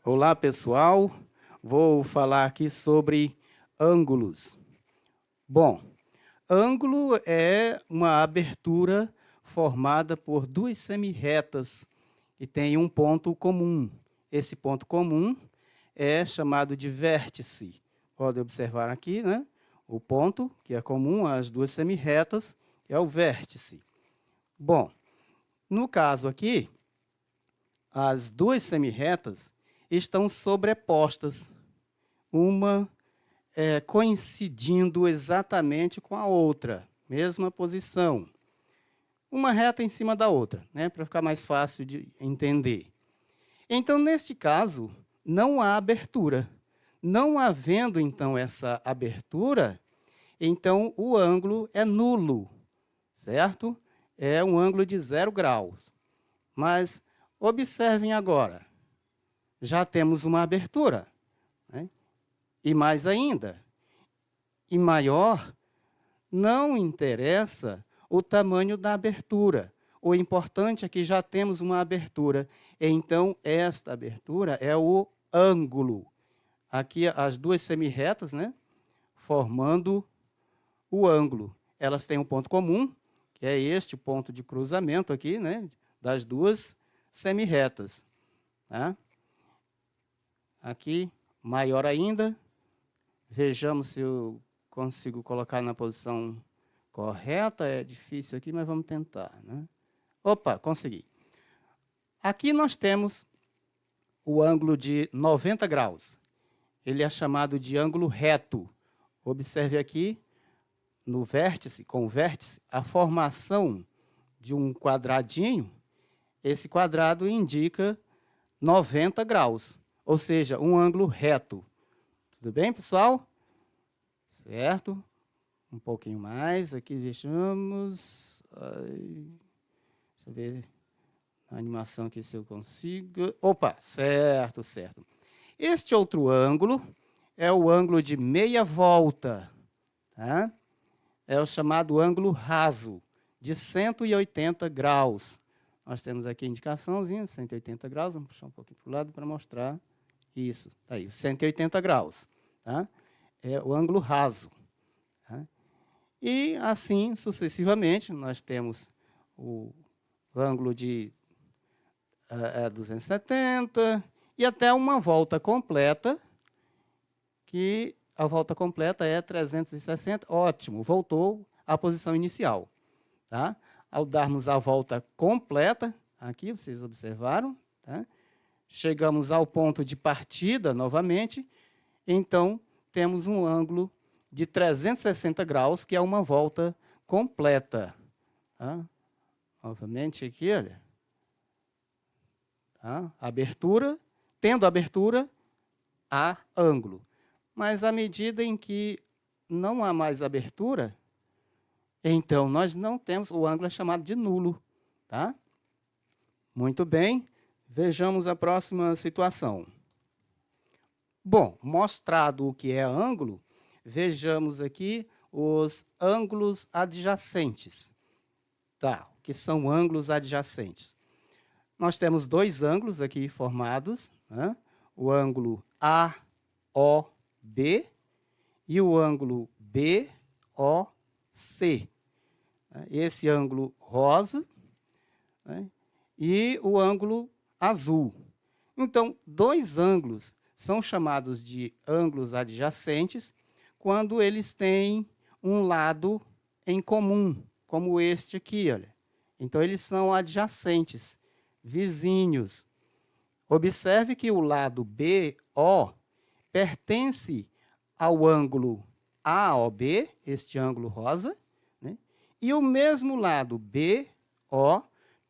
Olá, pessoal. Vou falar aqui sobre ângulos. Bom, ângulo é uma abertura formada por duas semirretas e tem um ponto comum. Esse ponto comum é chamado de vértice. Pode observar aqui, né? O ponto que é comum às duas semirretas é o vértice. Bom, no caso aqui, as duas semirretas estão sobrepostas, uma coincidindo exatamente com a outra, mesma posição. Uma reta em cima da outra, né, para ficar mais fácil de entender. Então, neste caso, não há abertura. Não havendo, então, essa abertura, então o ângulo é nulo, certo? É um ângulo de 0 graus. Mas observem agora, já temos uma abertura, né? E mais ainda, e maior, não interessa o tamanho da abertura. O importante é que já temos uma abertura. Então, esta abertura é o ângulo. Aqui, as duas semirretas, né, formando o ângulo. Elas têm um ponto comum, que é este ponto de cruzamento aqui, né, das duas semirretas. Tá? Aqui, maior ainda. Vejamos se eu consigo colocar na posição correta. É difícil aqui, mas vamos tentar, né? Opa, consegui. Aqui nós temos o ângulo de 90 graus. Ele é chamado de ângulo reto. Observe aqui, no vértice, com o vértice, a formação de um quadradinho. Esse quadrado indica 90 graus, ou seja, um ângulo reto. Tudo bem, pessoal? Certo? Um pouquinho mais, aqui deixamos. Deixa eu ver a animação aqui se eu consigo. Opa, certo, certo. Este outro ângulo é o ângulo de meia volta, tá? É o chamado ângulo raso, de 180 graus. Nós temos aqui a indicaçãozinha, 180 graus, vamos puxar um pouquinho para o lado para mostrar. Isso, tá aí, 180 graus, tá? É o ângulo raso. Tá? E assim sucessivamente, nós temos o ângulo de 270 e até uma volta completa, que a volta completa é 360. Ótimo, voltou à posição inicial. Tá? Ao darmos a volta completa, aqui vocês observaram, tá? Chegamos ao ponto de partida novamente, então temos um ângulo de 360 graus, que é uma volta completa. Tá? Novamente aqui, olha. Tá? Abertura, tendo abertura, há ângulo. Mas à medida em que não há mais abertura, então nós não temos, o ângulo é chamado de nulo. Tá? Muito bem, vejamos a próxima situação. Bom, mostrado o que é ângulo, vejamos aqui os ângulos adjacentes. Tá, o que são ângulos adjacentes? Nós temos dois ângulos aqui formados, né? O ângulo AOB e o ângulo BOC. Esse ângulo rosa, né? E o ângulo azul. Então, dois ângulos são chamados de ângulos adjacentes quando eles têm um lado em comum, como este aqui, olha. Então, eles são adjacentes, vizinhos. Observe que o lado BO pertence ao ângulo AOB, este ângulo rosa, né? E o mesmo lado BO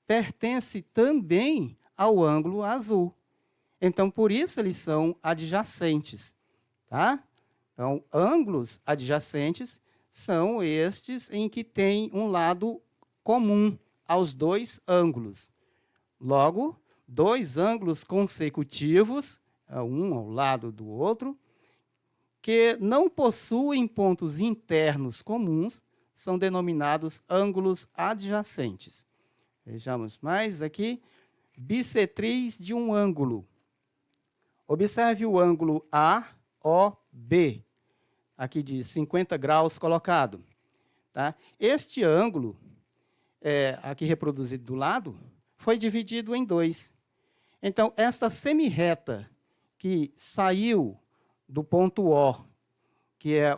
pertence também ao ângulo azul. Então, por isso, eles são adjacentes. Tá? Então, ângulos adjacentes são estes em que tem um lado comum aos dois ângulos. Logo, dois ângulos consecutivos, um ao lado do outro, que não possuem pontos internos comuns, são denominados ângulos adjacentes. Vejamos mais aqui. Bissetriz de um ângulo. Observe o ângulo AOB, aqui de 50 graus colocado. Tá? Este ângulo, aqui reproduzido do lado, foi dividido em 2. Então, esta semirreta que saiu do ponto O, que é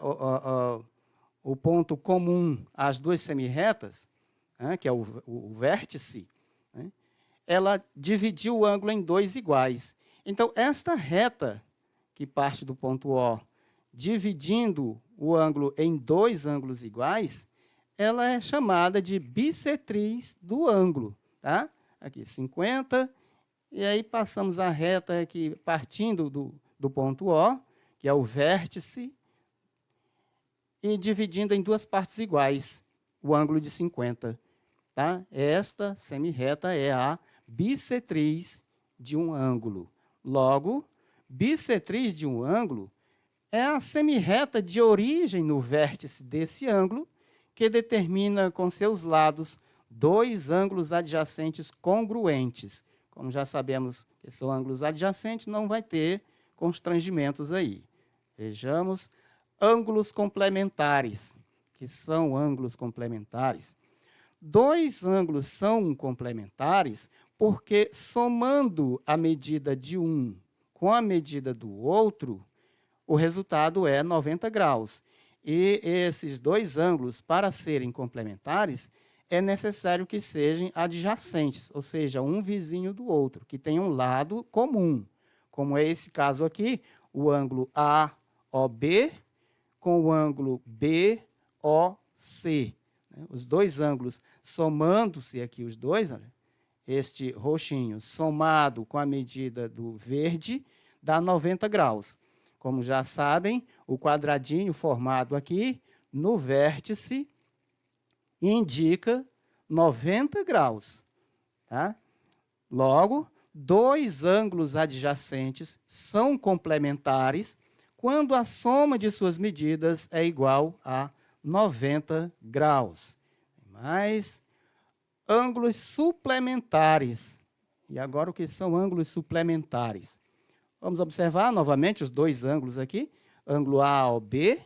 o ponto comum às duas semirretas, né, que é o vértice, né, ela dividiu o ângulo em 2 iguais. Então, esta reta que parte do ponto O, dividindo o ângulo em 2 ângulos iguais, ela é chamada de bissetriz do ângulo. Tá? Aqui, 50, e aí passamos a reta aqui partindo do ponto O, que é o vértice, e dividindo em 2 partes iguais o ângulo de 50. Tá? Esta semirreta é a bissetriz de um ângulo. Logo, bissetriz de um ângulo é a semirreta de origem no vértice desse ângulo, que determina com seus lados 2 ângulos adjacentes congruentes. Como já sabemos que são ângulos adjacentes, não vai ter constrangimentos aí. Vejamos, ângulos complementares. Que são ângulos complementares? 2 ângulos são complementares porque, somando a medida de um com a medida do outro, o resultado é 90 graus. E esses 2 ângulos, para serem complementares, é necessário que sejam adjacentes, ou seja, um vizinho do outro, que tenham um lado comum. Como é esse caso aqui, o ângulo AOB com o ângulo BOC. Os 2 ângulos, somando-se aqui os 2, olha, este roxinho somado com a medida do verde, dá 90 graus. Como já sabem, o quadradinho formado aqui no vértice indica 90 graus. Tá? Logo, 2 ângulos adjacentes são complementares quando a soma de suas medidas é igual a 90 graus. Mais ângulos suplementares. E agora o que são ângulos suplementares? Vamos observar novamente os 2 ângulos aqui, ângulo AOB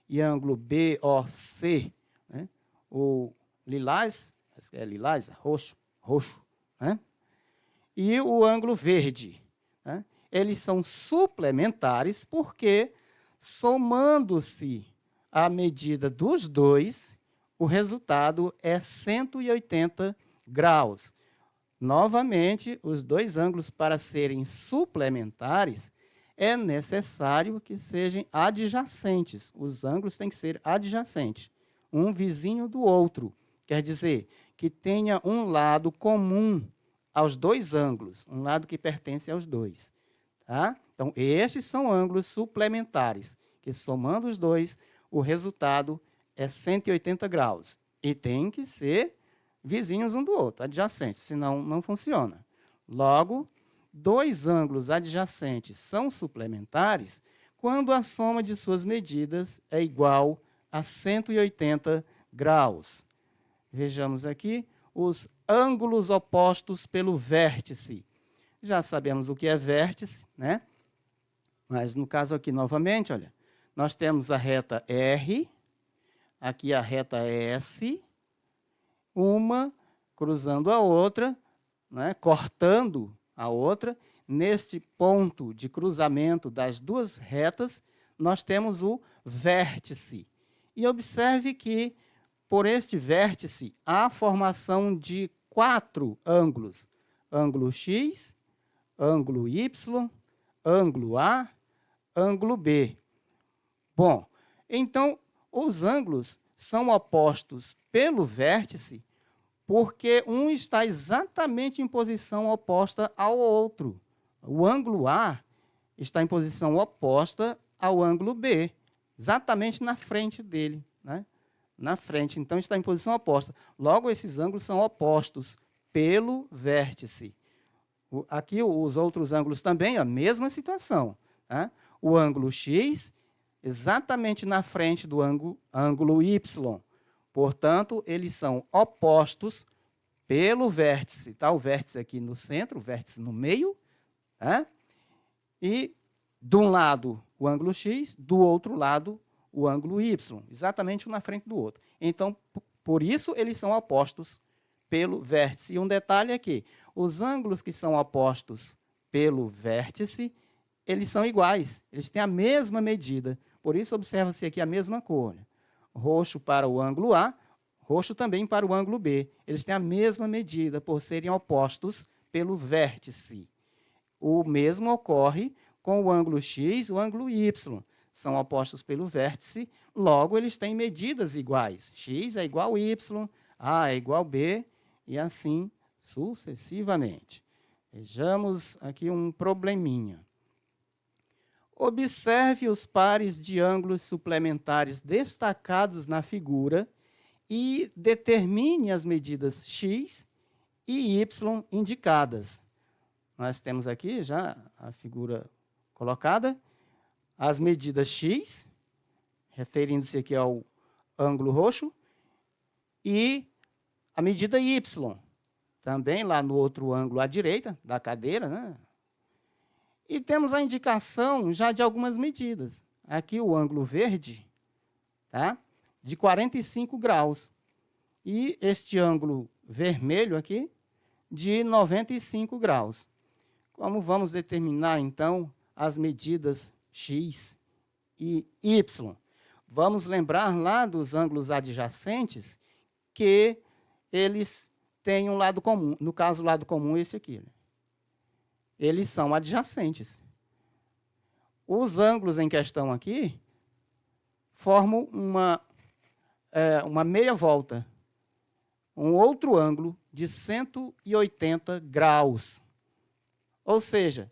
e ângulo BOC. Né? O lilás, roxo, né? E o ângulo verde. Né? Eles são suplementares porque, somando-se a medida dos 2, o resultado é 180 graus. Novamente, os 2 ângulos, para serem suplementares, é necessário que sejam adjacentes. Os ângulos têm que ser adjacentes, um vizinho do outro. Quer dizer, que tenha um lado comum aos 2 ângulos, um lado que pertence aos 2. Tá? Então, estes são ângulos suplementares, que somando os 2, o resultado é 180 graus. E tem que ser vizinhos um do outro, adjacentes, senão não funciona. Logo, 2 ângulos adjacentes são suplementares quando a soma de suas medidas é igual a 180 graus. Vejamos aqui os ângulos opostos pelo vértice. Já sabemos o que é vértice, né? Mas no caso aqui, novamente, olha, nós temos a reta R, aqui a reta S, uma cruzando a outra, né, cortando a outra. Neste ponto de cruzamento das 2 retas, nós temos o vértice. E observe que, por este vértice, há a formação de 4 ângulos. Ângulo X, ângulo Y, ângulo A, ângulo B. Bom, então, os ângulos são opostos pelo vértice porque um está exatamente em posição oposta ao outro. O ângulo A está em posição oposta ao ângulo B, exatamente na frente dele, né? Na frente, então está em posição oposta. Logo, esses ângulos são opostos pelo vértice. Aqui, os outros ângulos também, a mesma situação. Tá? O ângulo X, exatamente na frente do ângulo Y. Portanto, eles são opostos pelo vértice. Tá? O vértice aqui no centro, o vértice no meio. Tá? e de um lado o ângulo x, do outro lado o ângulo y, exatamente um na frente do outro. Então, por isso, eles são opostos pelo vértice. E um detalhe é que os ângulos que são opostos pelo vértice, eles são iguais, eles têm a mesma medida. Por isso, observa-se aqui a mesma cor. Roxo para o ângulo A, roxo também para o ângulo B. Eles têm a mesma medida, por serem opostos pelo vértice. O mesmo ocorre com o ângulo x e o ângulo y. São opostos pelo vértice, logo eles têm medidas iguais. X é igual a y, A é igual a B, e assim sucessivamente. Vejamos aqui um probleminha. Observe os pares de ângulos suplementares destacados na figura e determine as medidas x e y indicadas. Nós temos aqui já a figura colocada, as medidas x, referindo-se aqui ao ângulo roxo, e a medida y, também lá no outro ângulo à direita da cadeira, né? E temos a indicação já de algumas medidas. Aqui o ângulo verde, tá? De 45 graus. E este ângulo vermelho aqui, de 95 graus. Como vamos determinar, então, as medidas x e y? Vamos lembrar lá dos ângulos adjacentes que eles têm um lado comum. No caso, o lado comum é esse aqui. Né? Eles são adjacentes. Os ângulos em questão aqui formam uma meia volta, um outro ângulo de 180 graus. Ou seja,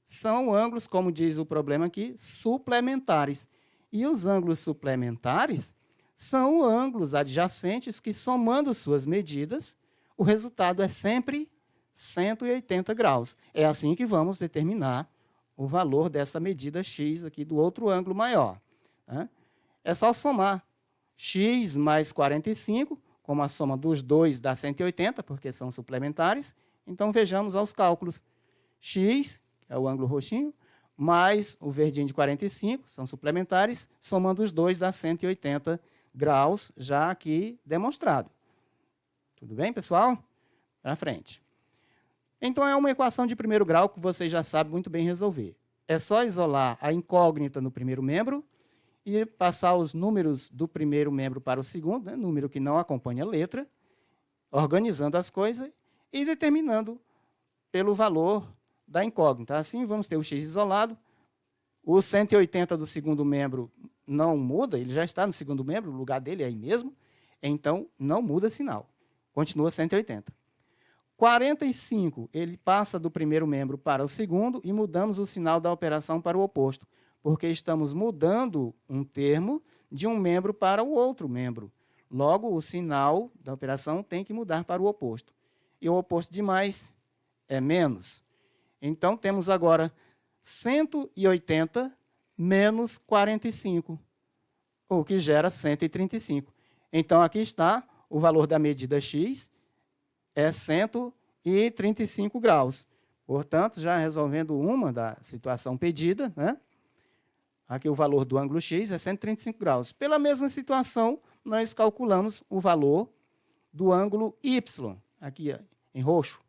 são ângulos, como diz o problema aqui, suplementares. E os ângulos suplementares são ângulos adjacentes que, somando suas medidas, o resultado é sempre 180 graus. É assim que vamos determinar o valor dessa medida x aqui do outro ângulo maior. Né? É só somar x mais 45, como a soma dos dois dá 180, porque são suplementares. Então, vejamos aos cálculos. X, que é o ângulo roxinho, mais o verdinho de 45, são suplementares, somando os dois dá 180 graus, já aqui demonstrado. Tudo bem, pessoal? Para frente. Então, é uma equação de primeiro grau que você já sabe muito bem resolver. É só isolar a incógnita no primeiro membro e passar os números do primeiro membro para o segundo, né, número que não acompanha a letra, organizando as coisas e determinando pelo valor da incógnita. Assim, vamos ter o x isolado. O 180 do segundo membro não muda, ele já está no segundo membro, o lugar dele é aí mesmo, então não muda sinal. Continua 180. 45, ele passa do primeiro membro para o segundo e mudamos o sinal da operação para o oposto, porque estamos mudando um termo de um membro para o outro membro. Logo, o sinal da operação tem que mudar para o oposto. E o oposto de mais é menos. Então, temos agora 180 menos 45, o que gera 135. Então, aqui está o valor da medida x, é 135 graus. Portanto, já resolvendo uma da situação pedida, né? Aqui o valor do ângulo x é 135 graus. Pela mesma situação, nós calculamos o valor do ângulo y, aqui em roxo.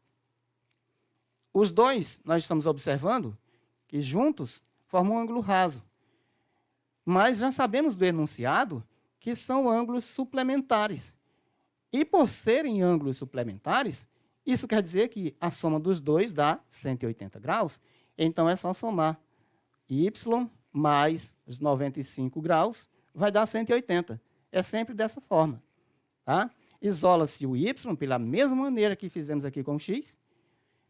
Os dois, nós estamos observando que juntos formam um ângulo raso. Mas já sabemos do enunciado que são ângulos suplementares. E por serem ângulos suplementares, isso quer dizer que a soma dos dois dá 180 graus. Então, é só somar y mais os 95 graus, vai dar 180. É sempre dessa forma. Tá? Isola-se o y pela mesma maneira que fizemos aqui com o x.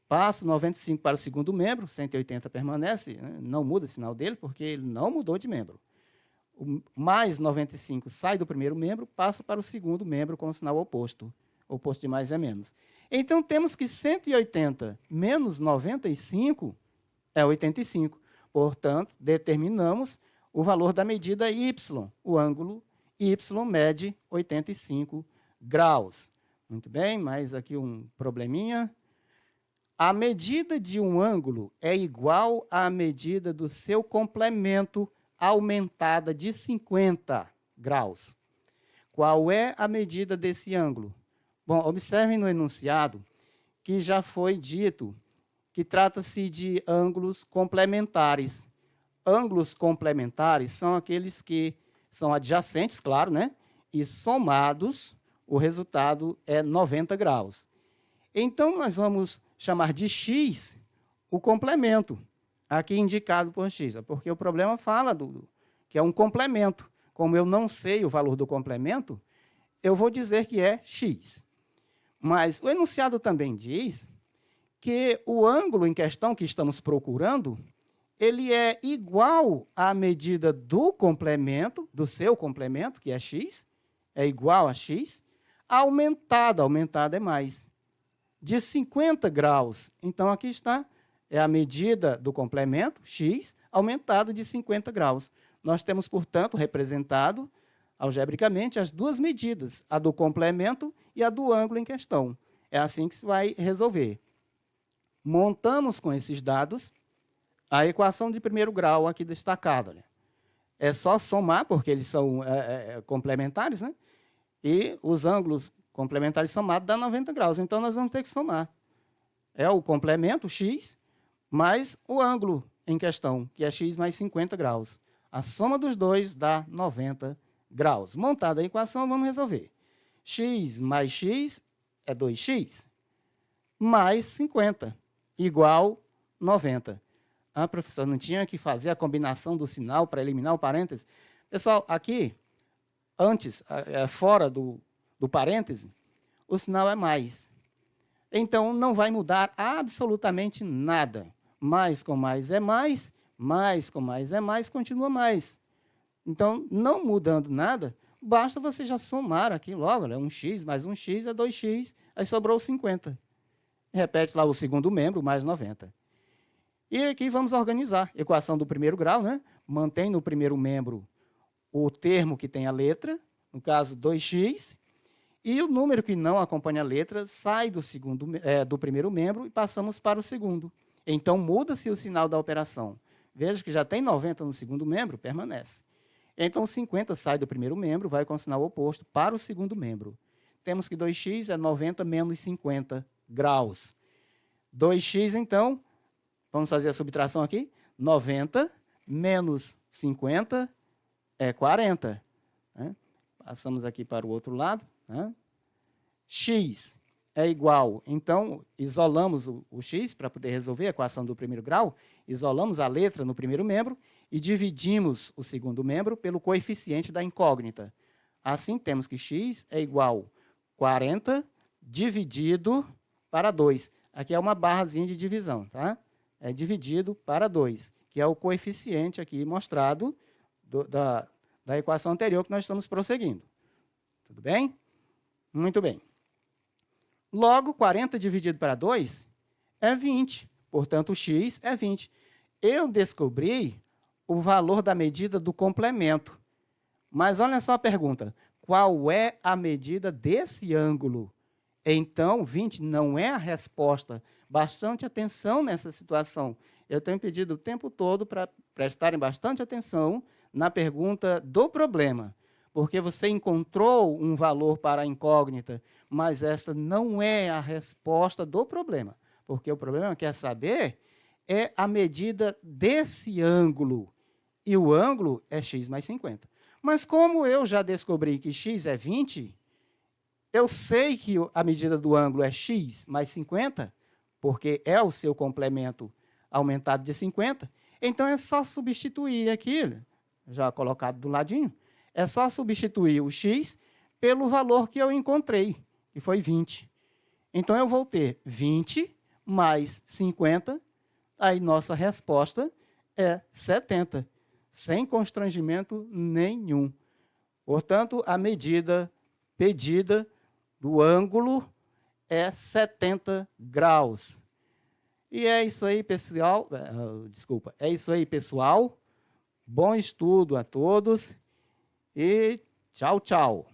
Passa 95 para o segundo membro, 180 permanece, né? Não muda o sinal dele, porque ele não mudou de membro. O mais 95 sai do primeiro membro, passa para o segundo membro com o sinal oposto. O oposto de mais é menos. Então, temos que 180 menos 95 é 85. Portanto, determinamos o valor da medida y. O ângulo y mede 85 graus. Muito bem, mais aqui um probleminha. A medida de um ângulo é igual à medida do seu complemento aumentada de 50 graus. Qual é a medida desse ângulo? Bom, observem no enunciado que já foi dito que trata-se de ângulos complementares. Ângulos complementares são aqueles que são adjacentes, claro, né? E somados, o resultado é 90 graus. Então, nós vamos chamar de x o complemento, aqui indicado por x, porque o problema fala que é um complemento. Como eu não sei o valor do complemento, eu vou dizer que é x. Mas o enunciado também diz que o ângulo em questão que estamos procurando, ele é igual à medida do complemento, do seu complemento, que é x, é igual a x, aumentado é mais, de 50 graus. Então, aqui está, é a medida do complemento, x, aumentado de 50 graus. Nós temos, portanto, representado, algebricamente, as duas medidas, a do complemento e a do ângulo em questão. É assim que se vai resolver. Montamos com esses dados a equação de primeiro grau aqui destacada. Olha. É só somar, porque eles são complementares, né? E os ângulos complementares somados dá 90 graus. Então, nós vamos ter que somar. É o complemento, x, mais o ângulo em questão, que é x mais 50 graus. A soma dos dois dá 90 graus. Montada a equação, vamos resolver. X mais x é 2x, mais 50, igual 90. Ah, professor, não tinha que fazer a combinação do sinal para eliminar o parêntese? Pessoal, aqui, antes, fora do parêntese, o sinal é mais. Então, não vai mudar absolutamente nada. Mais com mais é mais com mais é mais, continua mais. Então, não mudando nada, basta você já somar aqui logo, né? 1x mais 1x é 2x, aí sobrou 50. Repete lá o segundo membro, mais 90. E aqui vamos organizar. Equação do primeiro grau, né? Mantém no primeiro membro o termo que tem a letra, no caso 2x, e o número que não acompanha a letra sai do primeiro membro e passamos para o segundo. Então, muda-se o sinal da operação. Veja que já tem 90 no segundo membro, permanece. Então, 50 sai do primeiro membro, vai com o sinal oposto para o segundo membro. Temos que 2x é 90 menos 50 graus. 2x, então, vamos fazer a subtração aqui. 90 menos 50 é 40. Né? Passamos aqui para o outro lado. Né? X é igual, então, isolamos o x para poder resolver a equação do primeiro grau, isolamos a letra no primeiro membro e dividimos o segundo membro pelo coeficiente da incógnita. Assim, temos que x é igual a 40 dividido para 2. Aqui é uma barrazinha de divisão, tá? É dividido para 2, que é o coeficiente aqui mostrado da equação anterior que nós estamos prosseguindo. Tudo bem? Muito bem. Logo, 40 dividido para 2 é 20. Portanto, o x é 20. Eu descobri o valor da medida do complemento. Mas olha só a pergunta. Qual é a medida desse ângulo? Então, 20 não é a resposta. Bastante atenção nessa situação. Eu tenho pedido o tempo todo para prestarem bastante atenção na pergunta do problema. Porque você encontrou um valor para a incógnita, mas essa não é a resposta do problema. Porque o problema quer saber é a medida desse ângulo. E o ângulo é x mais 50. Mas como eu já descobri que x é 20, eu sei que a medida do ângulo é x mais 50, porque é o seu complemento aumentado de 50, então é só substituir aqui, já colocado do ladinho, é só substituir o x pelo valor que eu encontrei, que foi 20. Então, eu vou ter 20 mais 50, aí nossa resposta é 70, sem constrangimento nenhum. Portanto, a medida pedida do ângulo é 70 graus. E é isso aí, pessoal. É isso aí, pessoal. Bom estudo a todos. E tchau, tchau.